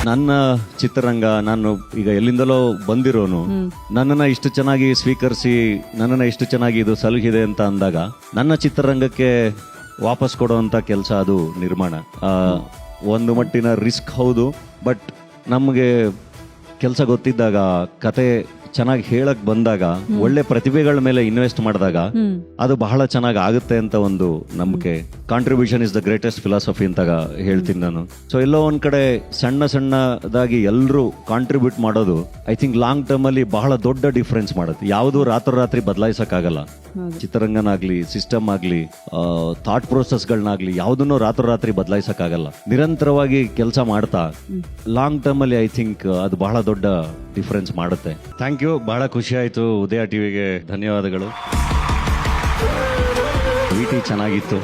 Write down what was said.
ನನ್ನ ಚಿತ್ರರಂಗ, ನಾನು ಈಗ ಎಲ್ಲಿಂದಲೋ ಬಂದಿರೋನು, ನನ್ನನ್ನ ಇಷ್ಟು ಚೆನ್ನಾಗಿ ಸ್ವೀಕರಿಸಿ ನನ್ನನ್ನ ಇಷ್ಟು ಚೆನ್ನಾಗಿ ಇದು ಸಲಹಿದೆ ಅಂತ ಅಂದಾಗ ನನ್ನ ಚಿತ್ರರಂಗಕ್ಕೆ ವಾಪಸ್ ಕೊಡುವಂತ ಕೆಲಸ ಅದು ನಿರ್ಮಾಣ. ಒಂದು ಮಟ್ಟಿನ ರಿಸ್ಕ್ ಹೌದು, ಬಟ್ ನಮಗೆ ಕೆಲಸ ಗೊತ್ತಿದ್ದಾಗ, ಕತೆ ಚೆನ್ನಾಗಿ ಹೇಳಕ್ ಬಂದಾಗ, ಒಳ್ಳೆ ಪ್ರತಿಭೆಗಳ ಮೇಲೆ ಇನ್ವೆಸ್ಟ್ ಮಾಡಿದಾಗ ಅದು ಬಹಳ ಚೆನ್ನಾಗಿ ಆಗುತ್ತೆ ಅಂತ ಒಂದು ನಂಬಿಕೆ. Contribution is the greatest philosophy ಅಂತ ಹೇಳ್ತೀನಿ ನಾನು. ಸೊ ಎಲ್ಲೋ ಒಂದ್ ಕಡೆ ಸಣ್ಣ ಸಣ್ಣದಾಗಿ ಎಲ್ಲರೂ ಕಾಂಟ್ರಿಬ್ಯೂಟ್ ಮಾಡೋದು ಐ ಥಿಂಕ್ ಲಾಂಗ್ ಟರ್ಮ್ ಅಲ್ಲಿ ಬಹಳ ದೊಡ್ಡ ಡಿಫ್ರೆನ್ಸ್ ಮಾಡುತ್ತೆ. ಯಾವುದು ರಾತ್ರೋರಾತ್ರಿ ಬದಲಾಯಿಸಕ್ಕಾಗಲ್ಲ. ಚಿತ್ರರಂಗನಾಗ್ಲಿ, ಸಿಸ್ಟಮ್ ಆಗ್ಲಿ, ಥಾಟ್ ಪ್ರೋಸೆಸ್ಗಳನ್ನಾಗ್ಲಿ ಯಾವುದನ್ನು ರಾತ್ರೋರಾತ್ರಿ ಬದಲಾಯಿಸಕ್ಕಾಗಲ್ಲ. ನಿರಂತರವಾಗಿ ಕೆಲಸ ಮಾಡ್ತಾ ಲಾಂಗ್ ಟರ್ಮ್ ಅಲ್ಲಿ ಐ ಥಿಂಕ್ ಅದು ಬಹಳ ದೊಡ್ಡ ಡಿಫ್ರೆನ್ಸ್ ಮಾಡುತ್ತೆ. ಥ್ಯಾಂಕ್ ಯು, ಬಹಳ ಖುಷಿ ಆಯ್ತು. ಉದಯ ಟಿವಿಗೆ ಧನ್ಯವಾದಗಳು. ವಿಟಿ ಚೆನ್ನಾಗಿತ್ತು.